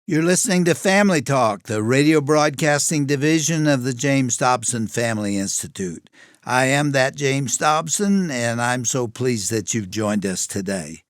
You're listening to Family Talk, the radio broadcasting division of the James Dobson Family Institute. I am that James Dobson, and I'm so pleased that you've joined us today.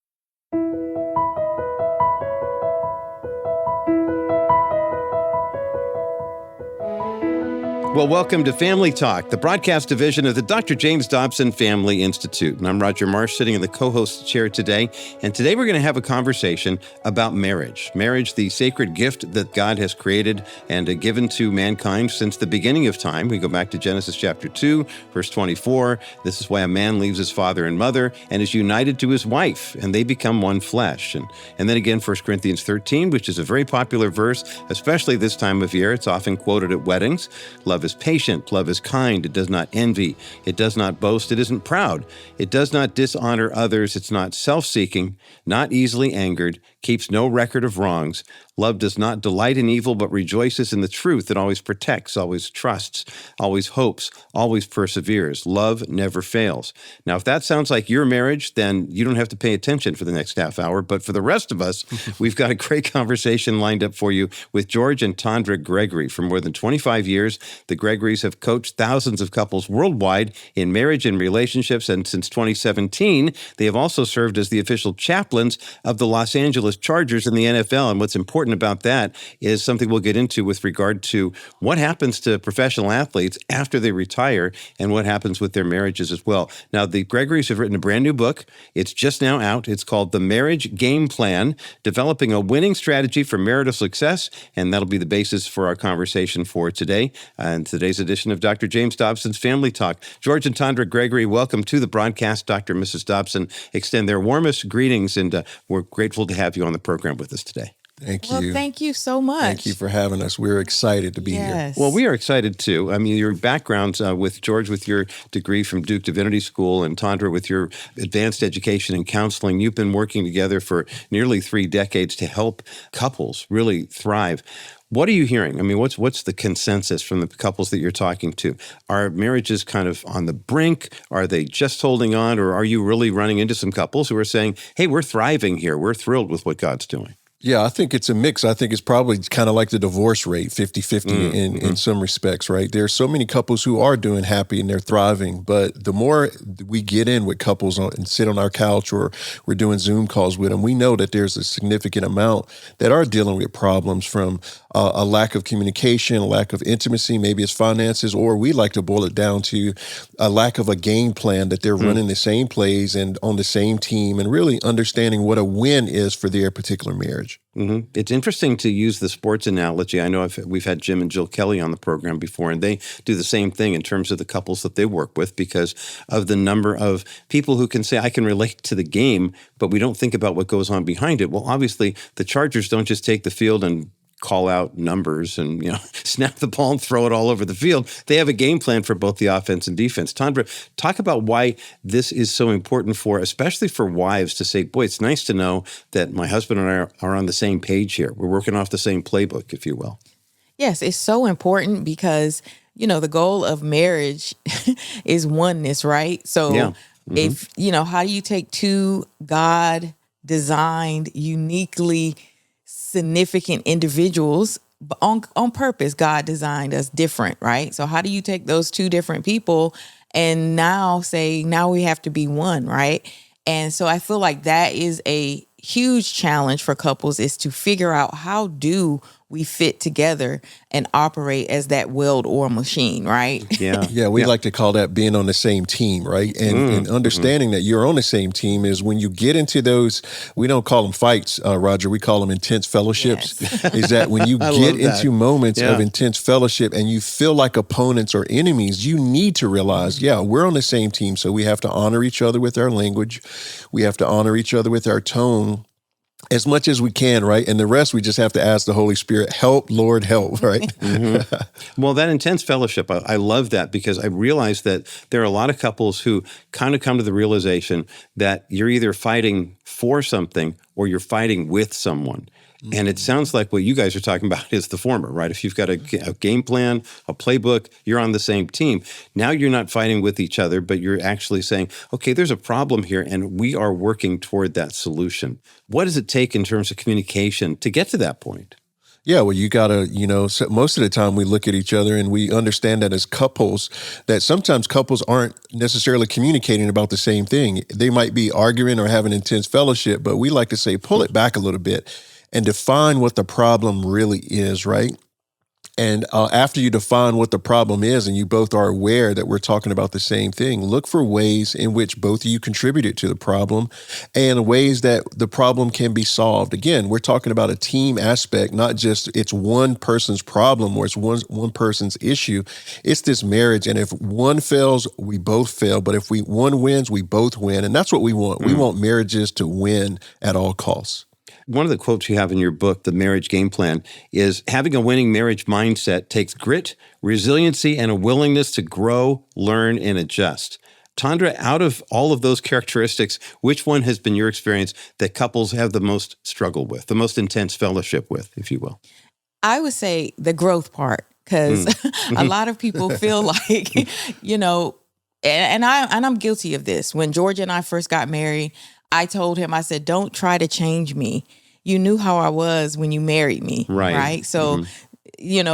Well, welcome to Family Talk, the broadcast division of the Dr. James Dobson Family Institute. And I'm Roger Marsh, sitting in the co-host chair today. And today we're going to have a conversation about marriage. Marriage, the sacred gift that God has created and given to mankind since the beginning of time. We go back to Genesis chapter 2, verse 24. This is why a man leaves his father and mother and is united to his wife, and they become one flesh. And then again, 1 Corinthians 13, which is a very popular verse, especially this time of year. It's often quoted at weddings. Love is patient, love is kind, it does not envy, it does not boast, it isn't proud, it does not dishonor others, it's not self-seeking, not easily angered, keeps no record of wrongs. Love does not delight in evil, but rejoices in the truth. It always protects, always trusts, always hopes, always perseveres. Love never fails. Now, if that sounds like your marriage, then you don't have to pay attention for the next half hour. But for the rest of us, we've got a great conversation lined up for you with George and Tondra Gregory. For more than 25 years, the Gregorys have coached thousands of couples worldwide in marriage and relationships. And since 2017, they have also served as the official chaplains of the Los Angeles Chargers in the NFL. And what's important about that is something we'll get into with regard to what happens to professional athletes after they retire and what happens with their marriages as well. Now, the Gregorys have written a brand new book. It's just now out. It's called The Marriage Game Plan, Developing a Winning Strategy for Marital Success, and that'll be the basis for our conversation for today and today's edition of Dr. James Dobson's Family Talk. George and Tondra Gregory, welcome to the broadcast. Dr. and Mrs. Dobson extend their warmest greetings, and we're grateful to have you on the program with us today. Thank you. Well, thank you so much. Thank you for having us. We're excited to be here. Well, we are excited too. I mean, your backgrounds with George with your degree from Duke Divinity School and Tondra with your advanced education and counseling, you've been working together for nearly 3 decades to help couples really thrive. What are you hearing? I mean, what's the consensus from the couples that you're talking to? Are marriages kind of on the brink? Are they just holding on? Or are you really running into some couples who are saying, hey, we're thriving here. We're thrilled with what God's doing? Yeah, I think it's a mix. I think it's probably kind of like the divorce rate, 50-50 in some respects, right? There's so many couples who are doing happy and they're thriving, but the more we get in with couples and sit on our couch or we're doing Zoom calls with them, we know that there's a significant amount that are dealing with problems from a lack of communication, a lack of intimacy, maybe it's finances, or we like to boil it down to a lack of a game plan that they're running the same plays and on the same team and really understanding what a win is for their particular marriage. Mm-hmm. It's interesting to use the sports analogy. I know we've had Jim and Jill Kelly on the program before, and they do the same thing in terms of the couples that they work with because of the number of people who can say, I can relate to the game, but we don't think about what goes on behind it. Well, obviously, the Chargers don't just take the field and call out numbers and, snap the ball and throw it all over the field. They have a game plan for both the offense and defense. Tondra, talk about why this is so important especially for wives to say, boy, it's nice to know that my husband and I are on the same page here. We're working off the same playbook, if you will. Yes, it's so important because, the goal of marriage is oneness, right? So if, how do you take two God-designed, uniquely significant individuals on purpose? God designed us different, right? So how do you take those two different people and now we have to be one, right? And so I feel like that is a huge challenge for couples is to figure out how do we fit together and operate as that well-oiled machine, right? Yeah, we like to call that being on the same team, right? And understanding that you're on the same team is when you get into those, we don't call them fights, Roger, we call them intense fellowships, is that when you get into moments of intense fellowship and you feel like opponents or enemies, you need to realize, we're on the same team, so we have to honor each other with our language. We have to honor each other with our tone as much as we can, right? And the rest, we just have to ask the Holy Spirit, help, Lord, help, right? Well, that intense fellowship, I love that because I realize that there are a lot of couples who kind of come to the realization that you're either fighting for something or you're fighting with someone. And it sounds like what you guys are talking about is the former, right? If you've got a game plan, a playbook, you're on the same team. Now you're not fighting with each other, but you're actually saying, okay, there's a problem here, and we are working toward that solution. What does it take in terms of communication to get to that point? Yeah, well, you gotta, so most of the time we look at each other and we understand that as couples, that sometimes couples aren't necessarily communicating about the same thing. They might be arguing or having intense fellowship, but we like to say, pull it back a little bit and define what the problem really is, right? And after you define what the problem is and you both are aware that we're talking about the same thing, look for ways in which both of you contributed to the problem and ways that the problem can be solved. Again, we're talking about a team aspect, not just it's one person's problem or it's one person's issue. It's this marriage. And if one fails, we both fail. But if one wins, we both win. And that's what we want. We want marriages to win at all costs. One of the quotes you have in your book, The Marriage Game Plan, is having a winning marriage mindset takes grit, resiliency, and a willingness to grow, learn, and adjust. Tondra, out of all of those characteristics, which one has been your experience that couples have the most struggle with, the most intense fellowship with, if you will? I would say the growth part, because a lot of people feel like, and I'm guilty of this. When George and I first got married, I told him, I said, don't try to change me. You knew how I was when you married me. Right. So,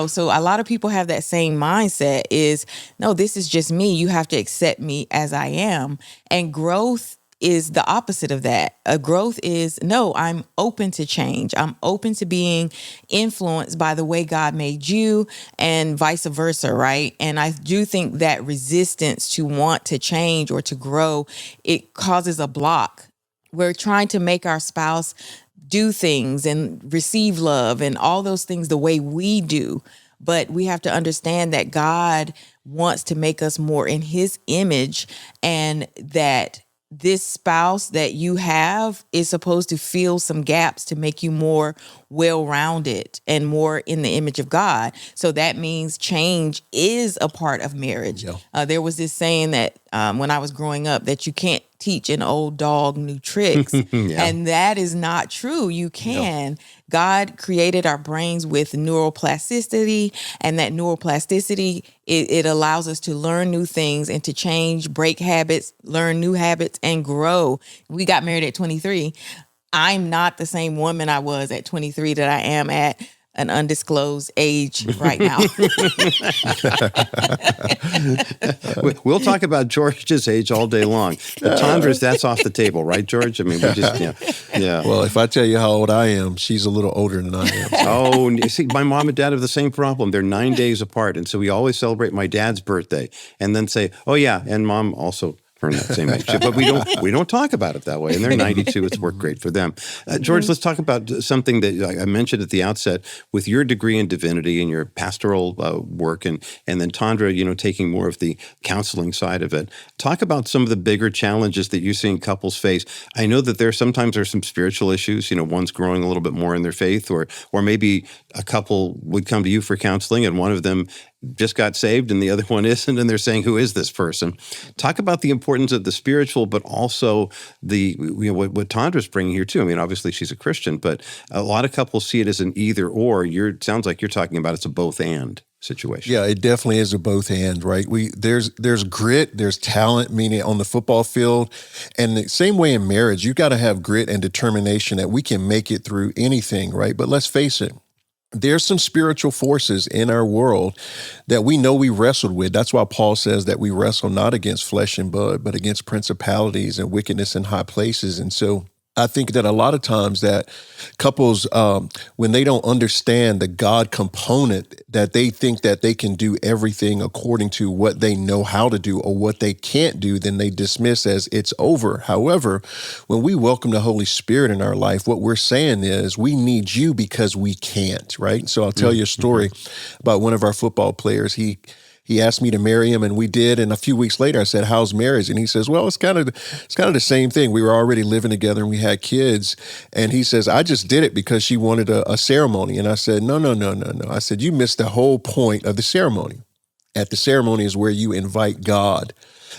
so a lot of people have that same mindset is, no, this is just me. You have to accept me as I am. And growth is the opposite of that. Growth is, no, I'm open to change. I'm open to being influenced by the way God made you and vice versa, right? And I do think that resistance to want to change or to grow, it causes a block. We're trying to make our spouse do things and receive love and all those things the way we do. But we have to understand that God wants to make us more in his image, and that this spouse that you have is supposed to fill some gaps to make you more well-rounded and more in the image of God. So that means change is a part of marriage. Yeah. There was this saying that when I was growing up, that you can't teach an old dog new tricks. Yeah. And that is not true. You can. Yeah. God created our brains with neuroplasticity, and that neuroplasticity, it allows us to learn new things and to change, break habits, learn new habits, and grow. We got married at 23. I'm not the same woman I was at 23 that I am at an undisclosed age right now. We'll talk about George's age all day long. But Tondra's, that's off the table, right, George? I mean, we just, yeah. Well, if I tell you how old I am, she's a little older than I am. So. Oh, see, my mom and dad have the same problem. They're 9 days apart. And so we always celebrate my dad's birthday and then say, oh, yeah, and mom also in that same age. But we don't talk about it that way. And they're 92. It's worked great for them. George, let's talk about something that I mentioned at the outset with your degree in divinity and your pastoral work, and then Tondra, taking more of the counseling side of it. Talk about some of the bigger challenges that you're seeing couples face. I know that there's some spiritual issues. One's growing a little bit more in their faith, or maybe a couple would come to you for counseling and one of them just got saved and the other one isn't, and they're saying, who is this person? Talk about the importance of the spiritual, but also the what Tondra's bringing here too. I mean, obviously she's a Christian, but a lot of couples see it as an either or. Sounds like you're talking about it's a both and situation. Yeah, it definitely is a both and, right? There's grit, there's talent, meaning on the football field, and the same way in marriage, you got to have grit and determination that we can make it through anything, right? But let's face it. There's some spiritual forces in our world that we know we wrestled with. That's why Paul says that we wrestle not against flesh and blood, but against principalities and wickedness in high places. And so I think that a lot of times that couples, when they don't understand the God component, that they think that they can do everything according to what they know how to do or what they can't do, then they dismiss as it's over. However, when we welcome the Holy Spirit in our life, what we're saying is we need you because we can't, right? So I'll tell you a story about one of our football players. He asked me to marry him, and we did. And a few weeks later, I said, "How's marriage?" And he says, "Well, it's kind of the same thing. We were already living together, and we had kids." And he says, "I just did it because she wanted a ceremony." And I said, "No. I said, you missed the whole point of the ceremony. At the ceremony is where you invite God.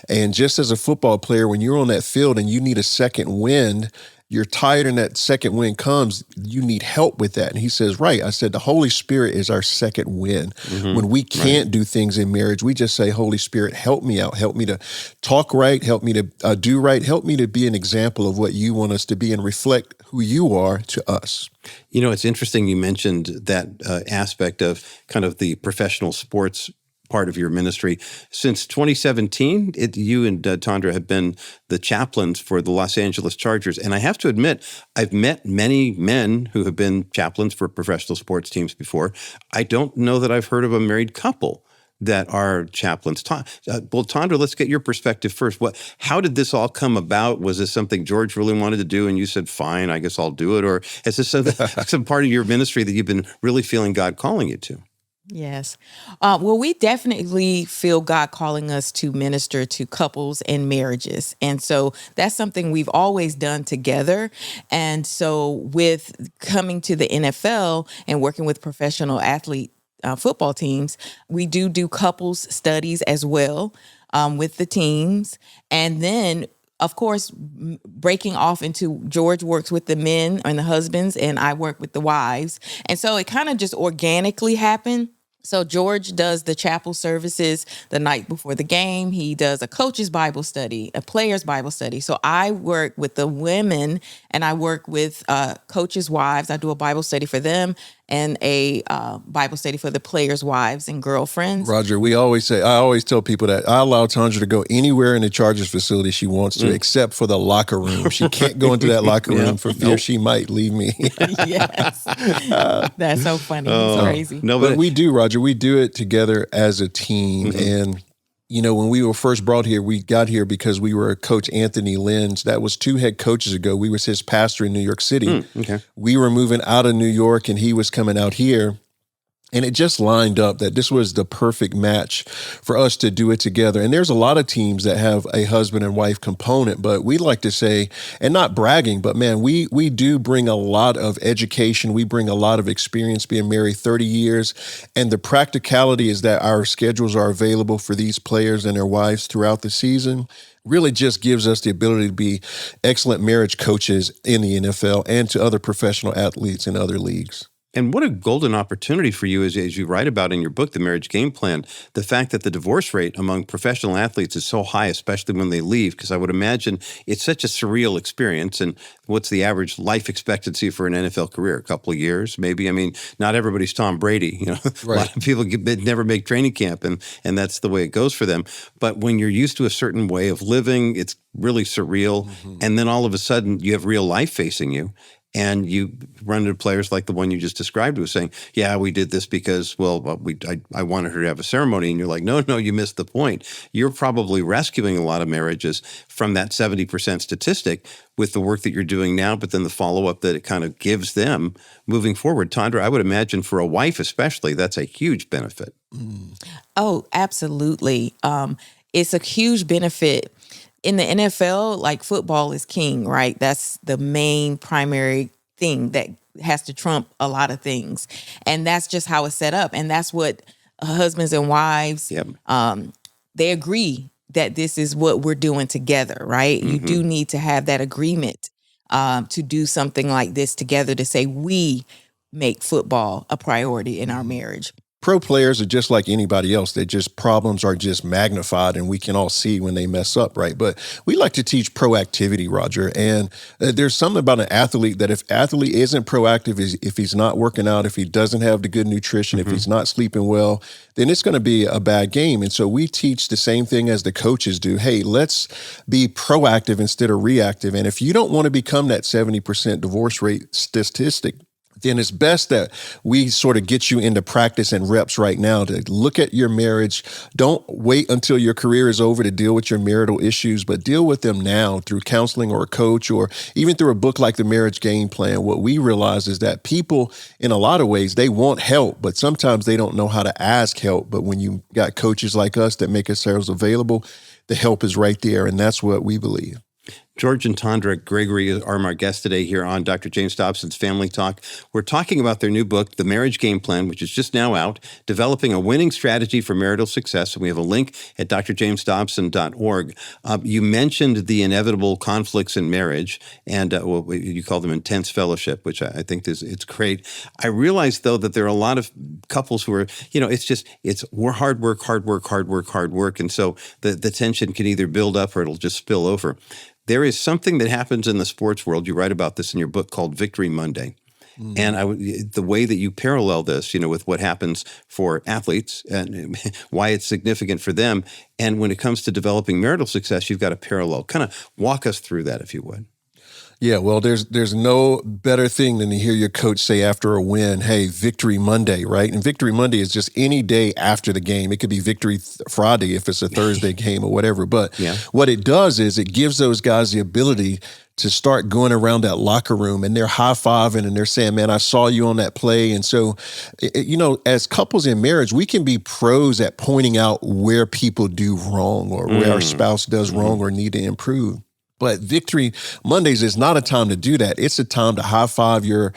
And just as a football player, when you're on that field and you need a second wind, you're tired and that second wind comes, you need help with that. And he says, right. I said, the Holy Spirit is our second wind. When we can't do things in marriage, we just say, Holy Spirit, help me out. Help me to talk right. Help me to do right. Help me to be an example of what you want us to be and reflect who you are to us. You know, it's interesting you mentioned that aspect of kind of the professional sports part of your ministry. Since 2017, you and Tondra have been the chaplains for the Los Angeles Chargers. And I have to admit, I've met many men who have been chaplains for professional sports teams before. I don't know that I've heard of a married couple that are chaplains. Well, Tondra, let's get your perspective first. How did this all come about? Was this something George really wanted to do and you said, fine, I guess I'll do it? Or is this some part of your ministry that you've been really feeling God calling you to? Yes. Well, we definitely feel God calling us to minister to couples and marriages. And so that's something we've always done together. And so with coming to the NFL and working with professional football teams, we do couples studies as well with the teams. And then, of course, breaking off into George works with the men and the husbands, and I work with the wives. And so it kind of just organically happened. So George does the chapel services the night before the game. He does a coach's Bible study, a player's Bible study. So I work with the women and I work with coaches' wives. I do a Bible study for them and a Bible study for the players' wives and girlfriends. Roger, I always tell people that I allow Tondra to go anywhere in the Chargers facility she wants to, except for the locker room. She can't go into that locker room for fear she might leave me. Yes. That's so funny. It's crazy. No, but we do, Roger. We do it together as a team. And, you know, when we were first brought here, we got here because we were Coach Anthony Lynn's. That was 2 head coaches ago. We was his pastor in New York City. We were moving out of New York and he was coming out here. And it just lined up that this was the perfect match for us to do it together. And there's a lot of teams that have a husband and wife component, but we like to say, and not bragging, but man, we do bring a lot of education. We bring a lot of experience being married 30 years. And the practicality is that our schedules are available for these players and their wives throughout the season. Really just gives us the ability to be excellent marriage coaches in the NFL and to other professional athletes in other leagues. And what a golden opportunity for you, as you write about in your book, The Marriage Game Plan, the fact that the divorce rate among professional athletes is so high, especially when they leave, because I would imagine it's such a surreal experience. And what's the average life expectancy for an NFL career? A couple of years, maybe? I mean, not everybody's Tom Brady. You know, right. A lot of people never make training camp, and that's the way it goes for them. But when you're used to a certain way of living, it's really surreal. And then all of a sudden, you have real life facing you. And you run into players like the one you just described who was saying, yeah, we did this because, I wanted her to have a ceremony. And you're like, no, you missed the point. You're probably rescuing a lot of marriages from that 70% statistic with the work that you're doing now, but then the follow-up that it kind of gives them moving forward. Tondra, I would imagine for a wife especially, that's a huge benefit. Oh, absolutely. It's a huge benefit. In the NFL, like football is king, right? That's the main primary thing that has to trump a lot of things. And that's just how it's set up. And that's what husbands and wives, they agree that this is what we're doing together, right? You do need to have that agreement to do something like this together, to say we make football a priority in our marriage. Pro players are just like anybody else. Problems are just magnified and we can all see when they mess up, right? But we like to teach proactivity, Roger. And there's something about an athlete that if athlete isn't proactive, if he's not working out, if he doesn't have the good nutrition, if he's not sleeping well, then it's going to be a bad game. And so we teach the same thing as the coaches do. Hey, let's be proactive instead of reactive. And if you don't want to become that 70% divorce rate statistic, then it's best that we sort of get you into practice and reps right now to look at your marriage. Don't wait until your career is over to deal with your marital issues, but deal with them now through counseling or a coach or even through a book like The Marriage Game Plan. What we realize is that people, in a lot of ways, they want help, but sometimes they don't know how to ask help. But when you got coaches like us that make ourselves available, the help is right there, and that's what we believe. George and Tondra Gregory are my guests today here on Dr. James Dobson's Family Talk. We're talking about their new book, The Marriage Game Plan, which is just now out, Developing a Winning Strategy for Marital Success. And we have a link at drjamesdobson.org. You mentioned the inevitable conflicts in marriage, and you call them intense fellowship, which I think it's great. I realize, though, that there are a lot of couples who are, it's hard work. And so the tension can either build up or it'll just spill over. There is something that happens in the sports world. You write about this in your book called Victory Monday. Mm. And the way that you parallel this, with what happens for athletes and why it's significant for them. And when it comes to developing marital success, you've got a parallel. Kind of walk us through that, if you would. Yeah, well, there's no better thing than to hear your coach say after a win, hey, Victory Monday, right? And Victory Monday is just any day after the game. It could be Victory Friday if it's a Thursday game or whatever. But what it does is it gives those guys the ability to start going around that locker room and they're high-fiving and they're saying, man, I saw you on that play. And so, as couples in marriage, we can be pros at pointing out where people do wrong or where our spouse does wrong or need to improve. But Victory Mondays is not a time to do that. It's a time to high-five your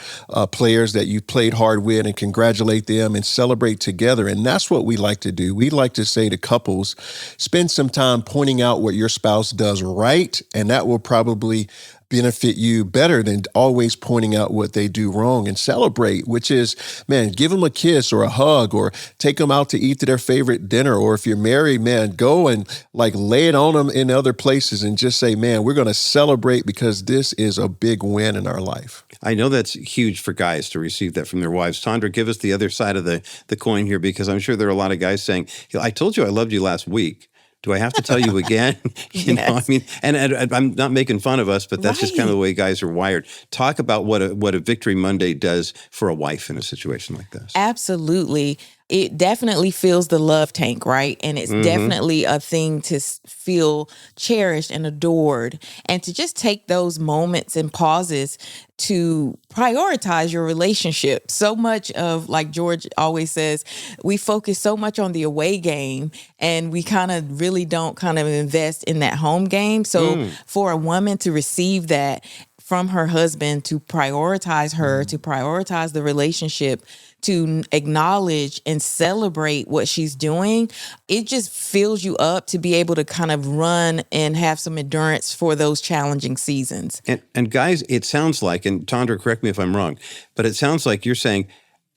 players that you played hard with and congratulate them and celebrate together. And that's what we like to do. We like to say to couples, spend some time pointing out what your spouse does right, and that will probably benefit you better than always pointing out what they do wrong. And celebrate, which is, man, give them a kiss or a hug or take them out to eat to their favorite dinner. Or if you're married, man, go and lay it on them in other places and just say, man, we're going to celebrate because this is a big win in our life. I know that's huge for guys to receive that from their wives. Tondra, give us the other side of the coin here, because I'm sure there are a lot of guys saying, I told you I loved you last week. Do I have to tell you again? And I'm not making fun of us, but that's just kind of the way guys are wired. Talk about what a Victory Monday does for a wife in a situation like this. Absolutely. It definitely fills the love tank, right? And it's definitely a thing to feel cherished and adored, and to just take those moments and pauses to prioritize your relationship. So much of, like George always says, we focus so much on the away game and we kind of really don't kind of invest in that home game. So for a woman to receive that from her husband, to prioritize her, to prioritize the relationship, to acknowledge and celebrate what she's doing, it just fills you up to be able to kind of run and have some endurance for those challenging seasons. And guys, it sounds like, and Tondra, correct me if I'm wrong, but it sounds like you're saying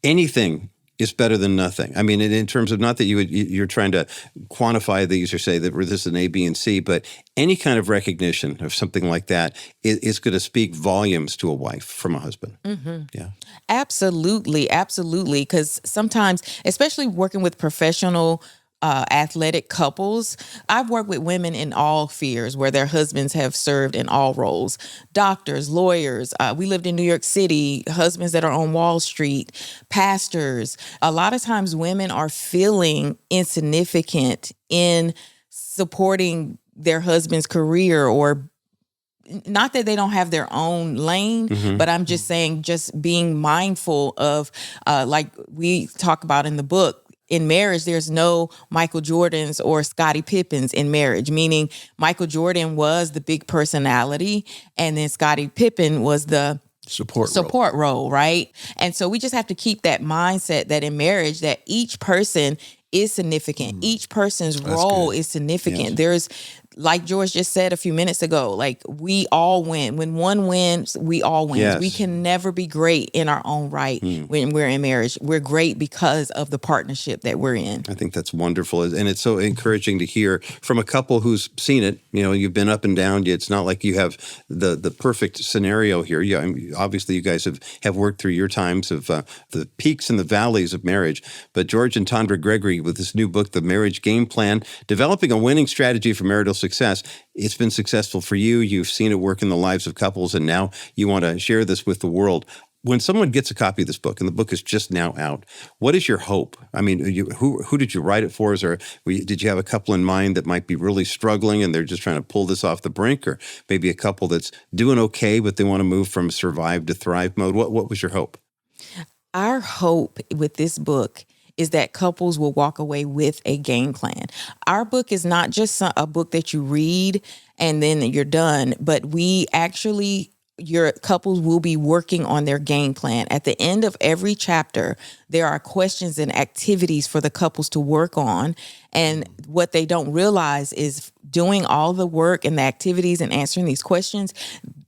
anything is better than nothing. I mean, in terms of, not that you're trying to quantify these or say that this is an A, B, and C, but any kind of recognition of something like that is going to speak volumes to a wife from a husband. Mm-hmm. Yeah, absolutely. Because sometimes, especially working with professional athletic couples, I've worked with women in all spheres where their husbands have served in all roles. Doctors, lawyers. We lived in New York City, husbands that are on Wall Street, pastors. A lot of times women are feeling insignificant in supporting their husband's career, or not that they don't have their own lane, but I'm just saying, just being mindful of, like we talk about in the book, in marriage, there's no Michael Jordans or Scottie Pippens in marriage, meaning Michael Jordan was the big personality and then Scottie Pippen was the support role, right? And so we just have to keep that mindset that in marriage, that each person is significant. Each person's role is significant. Yes. There's, like George just said a few minutes ago, like we all win. When one wins, we all win. Yes. We can never be great in our own right when we're in marriage. We're great because of the partnership that we're in. I think that's wonderful. And it's so encouraging to hear from a couple who's seen it. You've been up and down. It's not like you have the perfect scenario here. Yeah, obviously you guys have worked through your times of the peaks and the valleys of marriage. But George and Tondra Gregory, with this new book, The Marriage Game Plan, Developing a Winning Strategy for Marital Success. It's been successful for you. You've seen it work in the lives of couples, and now you want to share this with the world. When someone gets a copy of this book, and the book is just now out, what is your hope? I mean, who did you write it for? Did you have a couple in mind that might be really struggling and they're just trying to pull this off the brink? Or maybe a couple that's doing okay, but they want to move from survive to thrive mode? What was your hope? Our hope with this book is that couples will walk away with a game plan. Our book is not just a book that you read and then you're done. But your couples will be working on their game plan. At the end of every chapter, there are questions and activities for the couples to work on. And what they don't realize is doing all the work and the activities and answering these questions,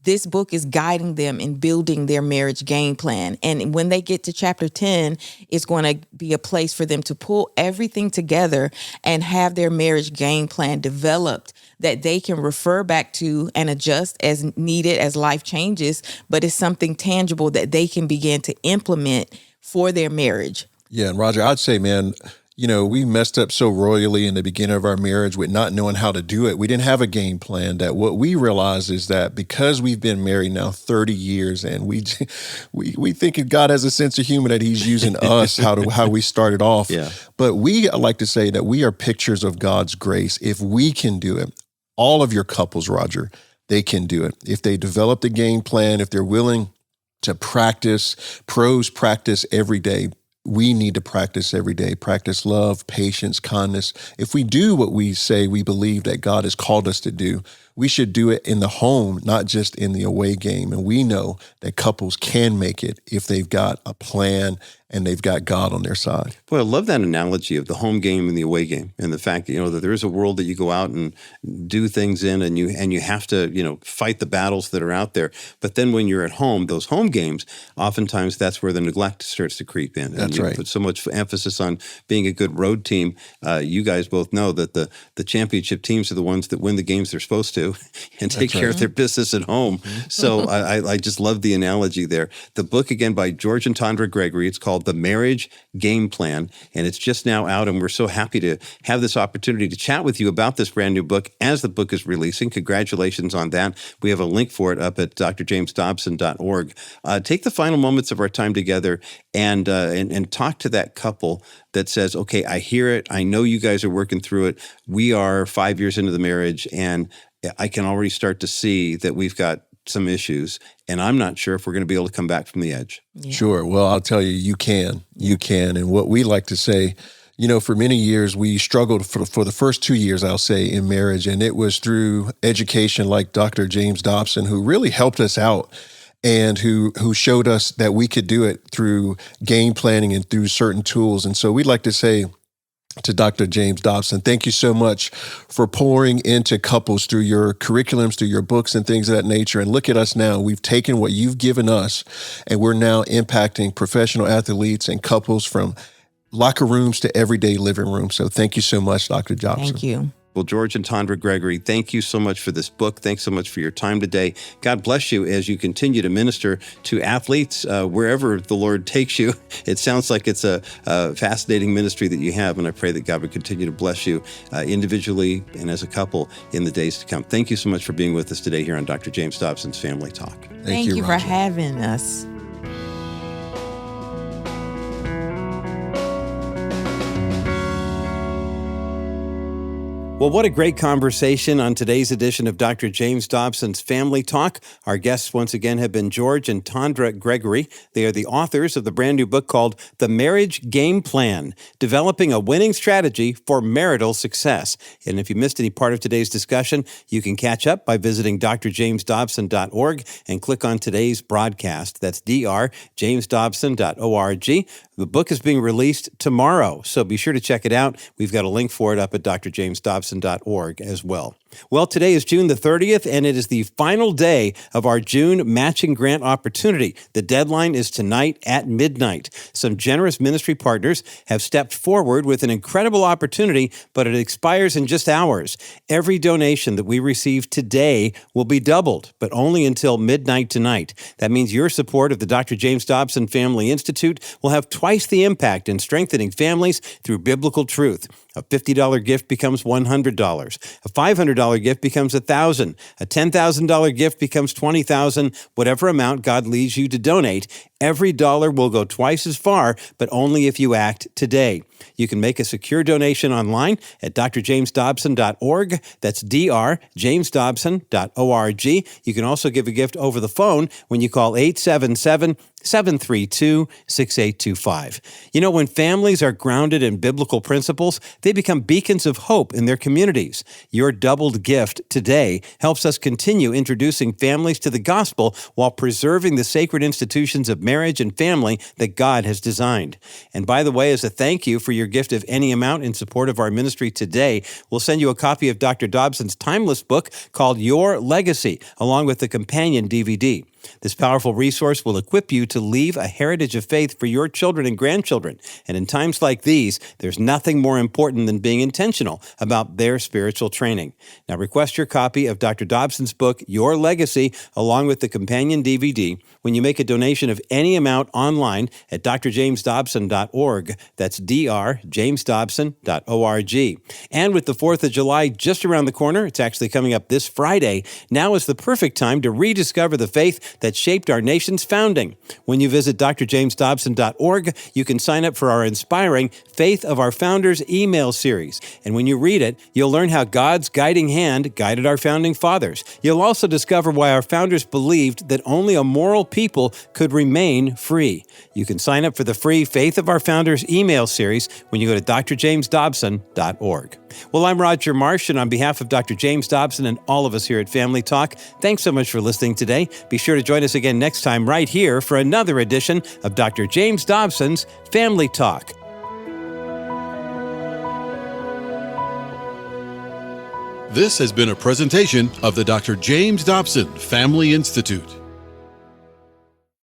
this book is guiding them in building their marriage game plan. And when they get to chapter 10, it's going to be a place for them to pull everything together and have their marriage game plan developed that they can refer back to and adjust as needed as life changes, but it's something tangible that they can begin to implement for their marriage. Yeah, and Roger, I'd say, man, we messed up so royally in the beginning of our marriage with not knowing how to do it. We didn't have a game plan. That what we realized is that because we've been married now 30 years and we think God has a sense of humor that he's using us, how we started off. Yeah. But I like to say that we are pictures of God's grace. If we can do it, all of your couples, Roger, they can do it. If they develop the game plan, if they're willing to practice every day. We need to practice every day, practice love, patience, kindness. If we do what we say we believe that God has called us to do, we should do it in the home, not just in the away game. And we know that couples can make it if they've got a plan and they've got God on their side. Boy, I love that analogy of the home game and the away game, and the fact that, that there is a world that you go out and do things in, and you have to, fight the battles that are out there. But then when you're at home, those home games, oftentimes that's where the neglect starts to creep in. That's right. Put so much emphasis on being a good road team. You guys both know that the championship teams are the ones that win the games they're supposed to and take care of their business at home. So I just love the analogy there. The book, again, by George and Tondra Gregory, it's called The Marriage Game Plan, and it's just now out, and we're so happy to have this opportunity to chat with you about this brand new book as the book is releasing. Congratulations on that. We have a link for it up at drjamesdobson.org. Take the final moments of our time together and talk to that couple that says, okay, I hear it. I know you guys are working through it. We are 5 years into the marriage, and I can already start to see that we've got some issues, and I'm not sure if we're going to be able to come back from the edge. Yeah. Sure. Well, I'll tell you, you can. And what we like to say, for many years, we struggled for the first 2 years, I'll say, in marriage. And it was through education like Dr. James Dobson, who really helped us out and who showed us that we could do it through game planning and through certain tools. And so we'd like to say to Dr. James Dobson, thank you so much for pouring into couples through your curriculums, through your books and things of that nature. And look at us now. We've taken what you've given us, and we're now impacting professional athletes and couples from locker rooms to everyday living rooms. So thank you so much, Dr. Dobson. Thank you. Well, George and Tondra Gregory, thank you so much for this book. Thanks so much for your time today. God bless you as you continue to minister to athletes wherever the Lord takes you. It sounds like it's a fascinating ministry that you have, and I pray that God would continue to bless you individually and as a couple in the days to come. Thank you so much for being with us today here on Dr. James Dobson's Family Talk. Thank you for having us. Well, what a great conversation on today's edition of Dr. James Dobson's Family Talk. Our guests once again have been George and Tondra Gregory. They are the authors of the brand new book called The Marriage Game Plan, Developing a Winning Strategy for Marital Success. And if you missed any part of today's discussion, you can catch up by visiting drjamesdobson.org and click on today's broadcast. That's drjamesdobson.org. The book is being released tomorrow, so be sure to check it out. We've got a link for it up at drjamesdobson.org as well. Well, today is June the 30th, and it is the final day of our June matching grant opportunity. The deadline is tonight at midnight. Some generous ministry partners have stepped forward with an incredible opportunity, but it expires in just hours. Every donation that we receive today will be doubled, but only until midnight tonight. That means your support of the Dr. James Dobson Family Institute will have twice the impact in strengthening families through biblical truth. A $50 gift becomes $100. A $500 gift becomes $1,000. A $10,000 gift becomes $20,000. Whatever amount God leads you to donate, Every dollar will go twice as far, but only if you act today. You can make a secure donation online at drjamesdobson.org. That's drjamesdobson.org. You can also give a gift over the phone when you call 877-732-6825. You know, when families are grounded in biblical principles, they become beacons of hope in their communities. Your doubled gift today helps us continue introducing families to the gospel while preserving the sacred institutions of marriage and family that God has designed. And by the way, as a thank you for your gift of any amount in support of our ministry today, we'll send you a copy of Dr. Dobson's timeless book called Your Legacy, along with the companion DVD. This powerful resource will equip you to leave a heritage of faith for your children and grandchildren. And in times like these, there's nothing more important than being intentional about their spiritual training. Now request your copy of Dr. Dobson's book, Your Legacy, along with the companion DVD, when you make a donation of any amount online at drjamesdobson.org. That's drjamesdobson.org. And with the 4th of July just around the corner, it's actually coming up this Friday, now is the perfect time to rediscover the faith that shaped our nation's founding. When you visit drjamesdobson.org, you can sign up for our inspiring Faith of Our Founders email series. And when you read it, you'll learn how God's guiding hand guided our founding fathers. You'll also discover why our founders believed that only a moral people could remain free. You can sign up for the free Faith of Our Founders email series when you go to drjamesdobson.org. Well, I'm Roger Marsh, and on behalf of Dr. James Dobson and all of us here at Family Talk, thanks so much for listening today. Be sure to join us again next time right here for another edition of Dr. James Dobson's Family Talk. This has been a presentation of the Dr. James Dobson Family Institute.